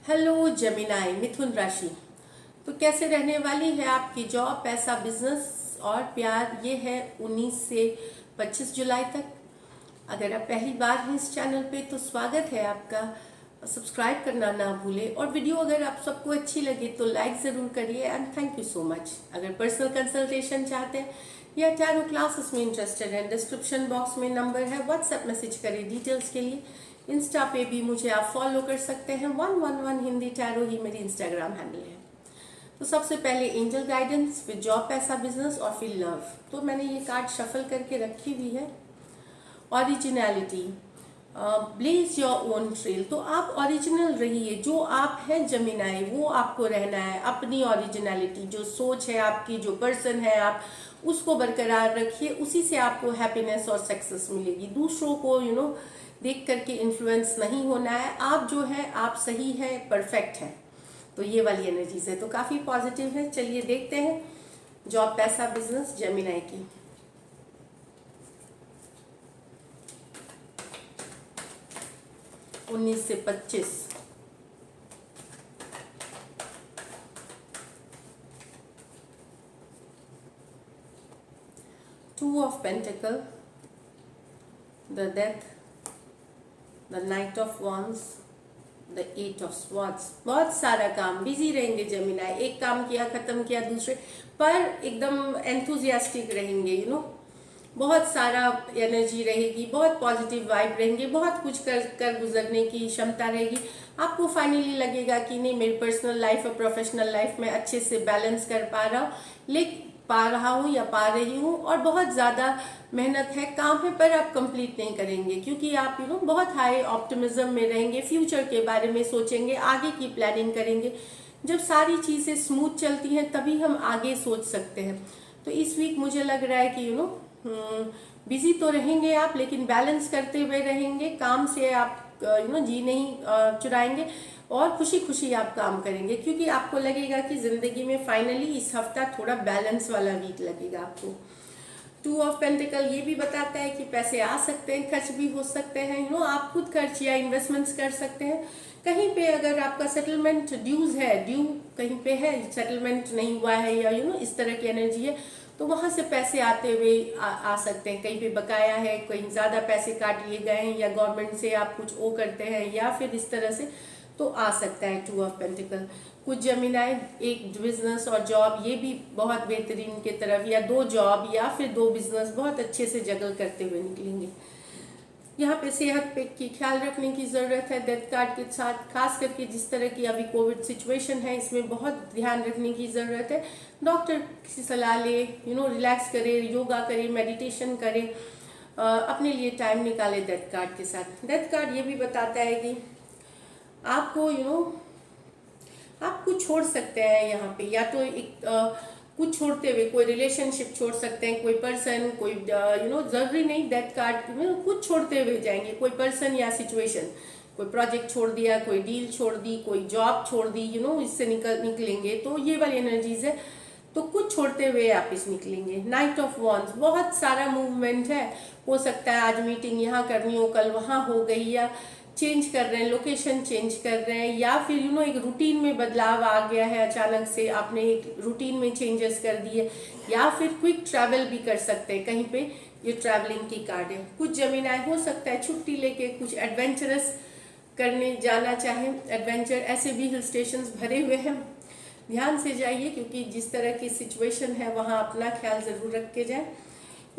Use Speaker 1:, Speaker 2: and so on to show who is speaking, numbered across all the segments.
Speaker 1: Hello Gemini मिथुन राशि। तो कैसे रहने वाली है आपकी जॉब, पैसा, बिजनेस और प्यार? ये है 19 से 25 जुलाई तक। अगर आप पहली बार हैं इस चैनल पे तो स्वागत है आपका। सब्सक्राइब करना ना भूलें और वीडियो अगर आप सबको अच्छी लगे तो लाइक ज़रूर करिए and thank you so much. अगर पर्सनल कंसल्टेशन चाहते हैं या टैरो क्लासेस में इंटरेस्टेड हैं, डिस्क्रिप्शन बॉक्स में नंबर है, व्हाट्सएप मैसेज करें डिटेल्स के लिए। इंस्टा पे भी मुझे आप फॉलो कर सकते हैं, 111 हिंदी टैरो ही मेरी इंस्टाग्राम हैंडल है। तो सबसे पहले एंजल गाइडेंस, फिर जॉब, पैसा, बिजनेस और फिर लव। तो मैंने ये कार्ड शफल करके रखी हुई है। Originality, blaze your own trail. तो आप ओरिजिनल रहिए, जो आप हैं जमिनाई वो आपको रहना है। अपनी ओरिजिनलिटी, जो सोच है आपकी, जो पर्सन है आप, उसको बरकरार रखिए। उसी से आपको हैप्पीनेस और सक्सेस मिलेगी। दूसरों को देख करके इन्फ्लुएंस नहीं होना है। आप जो है आप सही है, परफेक्ट है। तो ये वाली एनर्जीज है, तो काफ़ी पॉजिटिव है। चलिए देखते हैं जॉब, पैसा, बिजनेस जेमिनाई की। उन्नीस से 25। Two of pentacle, the death, the night of wands, the 8 of swords. बहुत सारा काम, बिजी रहेंगे जेमिनाई। एक काम किया, खत्म किया, दूसरे पर एकदम एंथुजियास्टिक रहेंगे। बहुत सारा एनर्जी रहेगी, बहुत पॉजिटिव वाइब रहेंगे, बहुत कुछ कर गुजरने की क्षमता रहेगी। आपको फाइनली लगेगा कि नहीं, मेरी पर्सनल लाइफ और प्रोफेशनल लाइफ में अच्छे से बैलेंस कर पा रहा हूँ या पा रही हूँ। और बहुत ज़्यादा मेहनत है, काम है, पर आप कंप्लीट नहीं करेंगे क्योंकि आप बहुत हाई ऑप्टिमिज्म में रहेंगे। फ्यूचर के बारे में सोचेंगे, आगे की प्लानिंग करेंगे। जब सारी चीज़ें स्मूथ चलती हैं तभी हम आगे सोच सकते हैं। तो इस वीक मुझे लग रहा है कि बिजी तो रहेंगे आप, लेकिन बैलेंस करते हुए रहेंगे। काम से आप जी नहीं चुराएंगे और खुशी खुशी आप काम करेंगे, क्योंकि आपको लगेगा कि जिंदगी में फाइनली इस हफ्ता थोड़ा बैलेंस वाला वीक लगेगा आपको। टू ऑफ पेंटिकल ये भी बताता है कि पैसे आ सकते हैं, खर्च भी हो सकते हैं। आप खुद खर्च या इन्वेस्टमेंट्स कर सकते हैं। कहीं पे अगर आपका सेटलमेंट ड्यूज है, ड्यू कहीं पे है, सेटलमेंट नहीं हुआ है या इस तरह की एनर्जी है, तो वहां से पैसे आते हुए आ सकते हैं। कहीं पे बकाया है, कहीं ज़्यादा पैसे काट लिए गए हैं, या गवर्नमेंट से आप कुछ ओ करते हैं, या फिर इस तरह से तो आ सकता है टू ऑफ पेंटिकल। कुछ जमीनाएं, एक बिजनेस और जॉब, ये भी बहुत बेहतरीन के तरफ, या 2 जॉब या फिर 2 बिजनेस बहुत अच्छे से जगल करते हुए निकलेंगे। यहाँ पे सेहत पे की ख्याल रखने की ज़रूरत है डेथ कार्ड के साथ, खास करके जिस तरह की अभी कोविड सिचुएशन है, इसमें बहुत ध्यान रखने की ज़रूरत है। डॉक्टर की सलाह ले, रिलैक्स करें, योगा करें, मेडिटेशन करें, अपने लिए टाइम निकाले डेथ कार्ड के साथ। डेथ कार्ड ये भी बताता है कि आपको आप कुछ छोड़ सकते हैं यहाँ पे, या तो एक कुछ छोड़ते हुए कोई रिलेशनशिप छोड़ सकते हैं, कोई पर्सन, कोई जरूरी नहीं डेथ कार्ड में कुछ छोड़ते हुए जाएंगे, कोई पर्सन या सिचुएशन, कोई प्रोजेक्ट छोड़ दिया, कोई डील छोड़ दी, कोई जॉब छोड़ दी, इससे निकलेंगे। तो ये वाली एनर्जीज है, तो कुछ छोड़ते हुए आप इस निकलेंगे। नाइट ऑफ वॉन्स, बहुत सारा मूवमेंट है। हो सकता है आज मीटिंग यहाँ करनी हो, कल वहाँ हो गई, या चेंज कर रहे हैं, लोकेशन चेंज कर रहे हैं, या फिर एक रूटीन में बदलाव आ गया है, अचानक से आपने एक रूटीन में चेंजेस कर दिए, या फिर क्विक ट्रैवल भी कर सकते हैं कहीं पे। ये ट्रैवलिंग की कार्ड है। कुछ जमीनाएं हो सकता है छुट्टी लेके कुछ एडवेंचरस करने जाना चाहें। एडवेंचर ऐसे भी हिल स्टेशन भरे हुए हैं, ध्यान से जाइए, क्योंकि जिस तरह की सिचुएशन है वहाँ अपना ख्याल जरूर रख के जाए।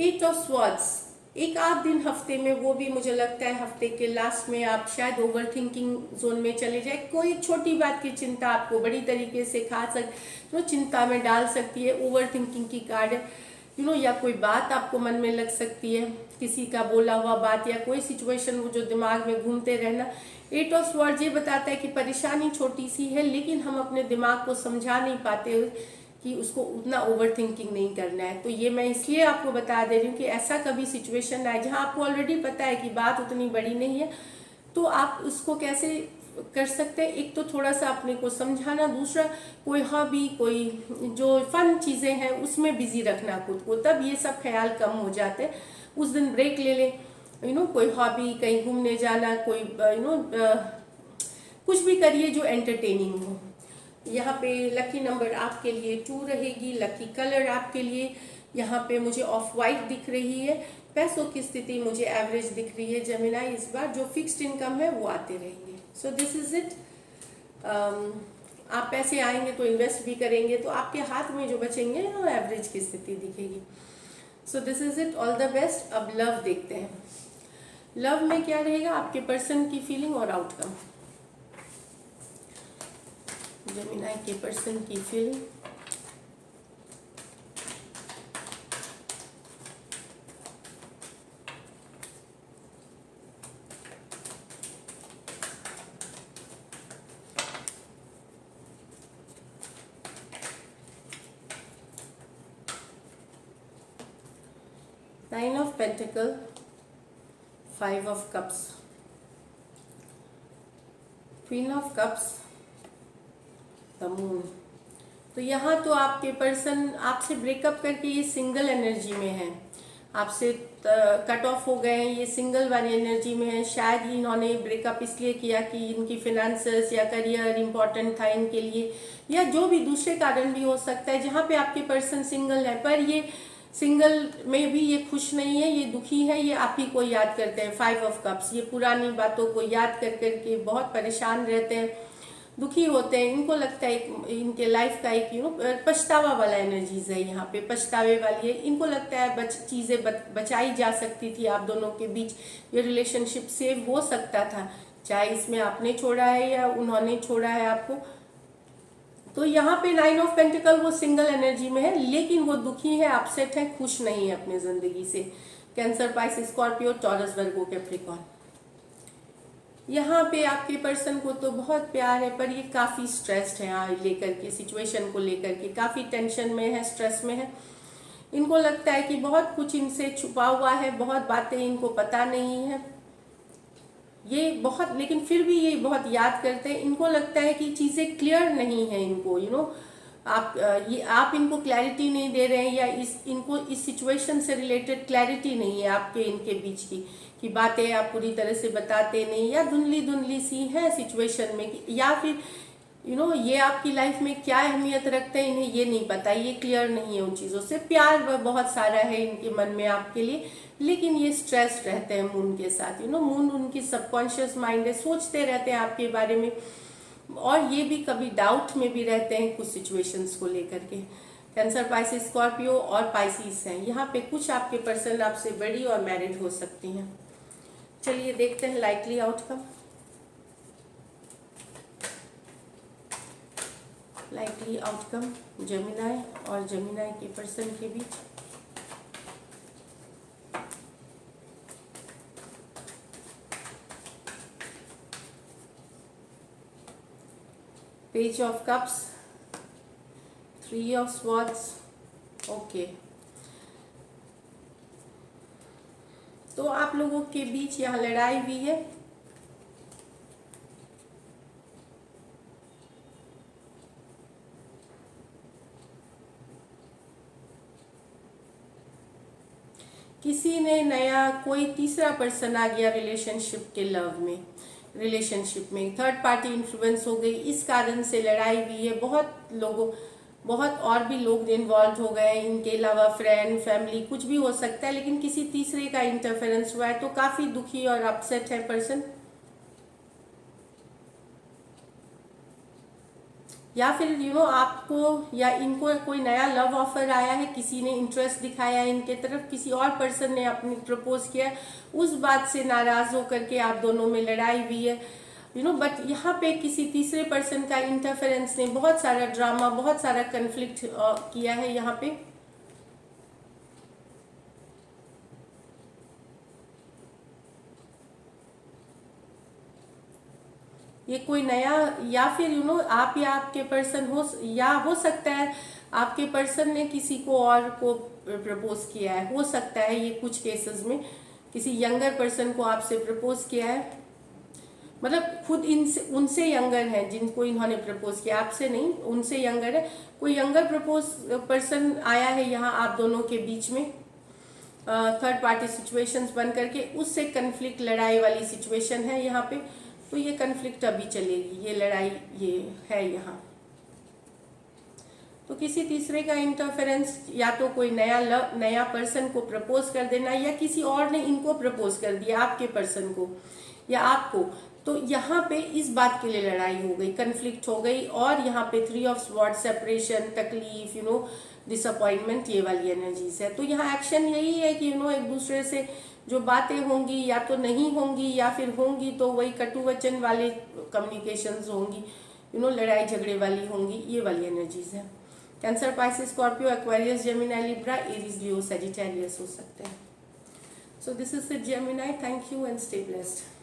Speaker 1: 8 ऑफ स्वॉर्ड्स, एक आध दिन हफ्ते में, वो भी मुझे लगता है हफ्ते के लास्ट में आप शायद ओवर थिंकिंग जोन में चले जाए। कोई छोटी बात की चिंता आपको बड़ी तरीके से चिंता में डाल सकती है। ओवर थिंकिंग की कार्ड है, या कोई बात आपको मन में लग सकती है, किसी का बोला हुआ बात या कोई सिचुएशन वो जो दिमाग में घूमते रहना। 8 ऑफ स्वॉर्ड्स ये बताता है कि परेशानी छोटी सी है, लेकिन हम अपने दिमाग को समझा नहीं पाते कि उसको उतना ओवर थिंकिंग नहीं करना है। तो ये मैं इसलिए आपको बता दे रही हूँ कि ऐसा कभी सिचुएशन आए जहाँ आपको ऑलरेडी पता है कि बात उतनी बड़ी नहीं है, तो आप उसको कैसे कर सकते हैं। एक तो थोड़ा सा अपने को समझाना, दूसरा कोई हॉबी, कोई जो फन चीज़ें हैं उसमें बिजी रखना खुद को, तब ये सब ख्याल कम हो जाते हैं। उस दिन ब्रेक ले लें, कोई हॉबी, कहीं घूमने जाना, कोई कुछ भी करिए जो एंटरटेनिंग हो। यहाँ पे लकी नंबर आपके लिए 2 रहेगी। लकी कलर आपके लिए यहाँ पे मुझे ऑफ वाइट दिख रही है। पैसों की स्थिति मुझे एवरेज दिख रही है जेमिनाई। इस बार जो फिक्स्ड इनकम है वो आते रहेंगे। सो दिस इज इट। आप पैसे आएंगे तो इन्वेस्ट भी करेंगे तो आपके हाथ में जो बचेंगे वो एवरेज की स्थिति दिखेगी। सो this is it. All the best. अब लव देखते हैं। लव में क्या रहेगा आपके पर्सन की फीलिंग और आउटकम। जेमिनाई के पर्सन की feeling, nine of pentacle, 5 of cups, queen of cups, the moon. तो यहाँ तो आपके पर्सन आपसे ब्रेकअप करके ये सिंगल एनर्जी में है, आपसे कट ऑफ हो गए हैं, ये सिंगल वाली एनर्जी में है। शायद इन्होंने ब्रेकअप इसलिए किया कि इनकी फिनेंसेस या करियर इंपॉर्टेंट था इनके लिए, या जो भी दूसरे कारण भी हो सकता है जहाँ पे आपके पर्सन सिंगल है। पर ये सिंगल में भी ये खुश नहीं है, ये दुखी है, ये आप ही को याद करते हैं। 5 ऑफ कप्स, ये पुरानी बातों को याद कर करके बहुत परेशान रहते हैं, दुखी होते हैं। इनको लगता है इनके लाइफ का एक पछतावा वाला एनर्जीज है, यहाँ पे पछतावे वाली है। इनको लगता है चीज़ें बचाई जा सकती थी, आप दोनों के बीच ये रिलेशनशिप सेव हो सकता था, चाहे इसमें आपने छोड़ा है या उन्होंने छोड़ा है आपको। तो यहाँ पे 9 ऑफ पेंटिकल वो सिंगल एनर्जी में है, लेकिन वो दुखी है, अपसेट है, खुश नहीं है अपने जिंदगी से। कैंसर, पाइसिस, स्कॉर्पियो, टॉरस, वर्गो, कैप्रिकॉर्न। यहाँ पे आपके पर्सन को तो बहुत प्यार है, पर ये काफ़ी स्ट्रेस्ड है लेकर के, सिचुएशन को लेकर के काफ़ी टेंशन में है, स्ट्रेस में है। इनको लगता है कि बहुत कुछ इनसे छुपा हुआ है, बहुत बातें इनको पता नहीं है ये बहुत, लेकिन फिर भी ये बहुत याद करते हैं। इनको लगता है कि चीज़ें क्लियर नहीं है इनको, आप इनको क्लैरिटी नहीं दे रहे हैं, या इनको इस सिचुएशन से रिलेटेड क्लैरिटी नहीं है आपके इनके बीच की बातें आप पूरी तरह से बताते नहीं, या धुंधली धुंधली सी है सिचुएशन में, या फिर ये आपकी लाइफ में क्या अहमियत रखते हैं इन्हें ये नहीं पता, ये क्लियर नहीं है उन चीज़ों से। प्यार बहुत सारा है इनके मन में आपके लिए, लेकिन ये स्ट्रेस्ड रहते हैं मून के साथ। मून उनकी सबकॉन्शियस माइंड है, सोचते रहते हैं आपके बारे में, और ये भी कभी डाउट में भी रहते हैं कुछ सिचुएशंस को लेकर के। कैंसर, पाइसिस, स्कॉर्पियो और पाइसिस हैं यहाँ पे। कुछ आपके पर्सन आपसे बड़ी और मैरिड हो सकती हैं। चलिए देखते हैं likely outcome. Likely outcome Gemini और जेमिनाई के पर्सन के बीच। Page of cups, 3 of swords. Okay, तो आप लोगों के बीच यहाँ लड़ाई हुई है। किसी ने नया, कोई तीसरा पर्सन आ गया रिलेशनशिप के लव में, रिलेशनशिप में थर्ड पार्टी इन्फ्लुएंस हो गई, इस कारण से लड़ाई हुई है। बहुत और भी लोग इन्वॉल्व हो गए, इनके अलावा फ्रेंड, फैमिली, कुछ भी हो सकता है, लेकिन किसी तीसरे का इंटरफेरेंस हुआ है, तो काफ़ी दुखी और अपसेट है पर्सन। या फिर आपको या इनको कोई नया लव ऑफर आया है, किसी ने इंटरेस्ट दिखाया है इनके तरफ, किसी और पर्सन ने अपनी प्रपोज किया है, उस बात से नाराज होकर के आप दोनों में लड़ाई हुई है। बट यहाँ पे किसी तीसरे पर्सन का इंटरफेरेंस ने बहुत सारा ड्रामा, बहुत सारा कन्फ्लिक्ट किया है यहाँ पे। ये कोई नया, या फिर आप या आपके पर्सन हो सकता है आपके पर्सन ने किसी को और को प्रपोज किया है, हो सकता है ये कुछ केसेस में किसी यंगर पर्सन को आपसे प्रपोज किया है, मतलब खुद उनसे यंगर है जिनको इन्होंने प्रपोज किया, आपसे नहीं, उनसे यंगर है। कोई यंगर प्रपोज पर्सन आया है यहाँ आप दोनों के बीच में, थर्ड पार्टी सिचुएशंस बन करके, उससे कन्फ्लिक्ट, लड़ाई वाली सिचुएशन है यहाँ पे। तो ये कन्फ्लिक्ट अभी चलेगी, ये लड़ाई ये है यहाँ। तो किसी तीसरे का इंटरफेरेंस, या तो कोई नया पर्सन को प्रपोज कर देना, या किसी और ने इनको प्रपोज कर दिया आपके पर्सन को या आपको, तो यहाँ पे इस बात के लिए लड़ाई हो गई, कन्फ्लिक्ट हो गई। और यहाँ पे 3 ऑफ स्वॉर्ड, सेपरेशन, तकलीफ, डिसअपॉइंटमेंट, ये वाली एनर्जीज है। तो यहाँ एक्शन यही है कि एक दूसरे से जो बातें होंगी या तो नहीं होंगी, या फिर होंगी तो वही कटुवचन वाले कम्युनिकेशंस होंगी, लड़ाई झगड़े वाली होंगी, ये वाली एनर्जीज है। Cancer, Pisces, Scorpio, Aquarius, Gemini, Libra, Aries, Leo, Sagittarius हो सकते हैं। So this is it Gemini, thank you and stay blessed.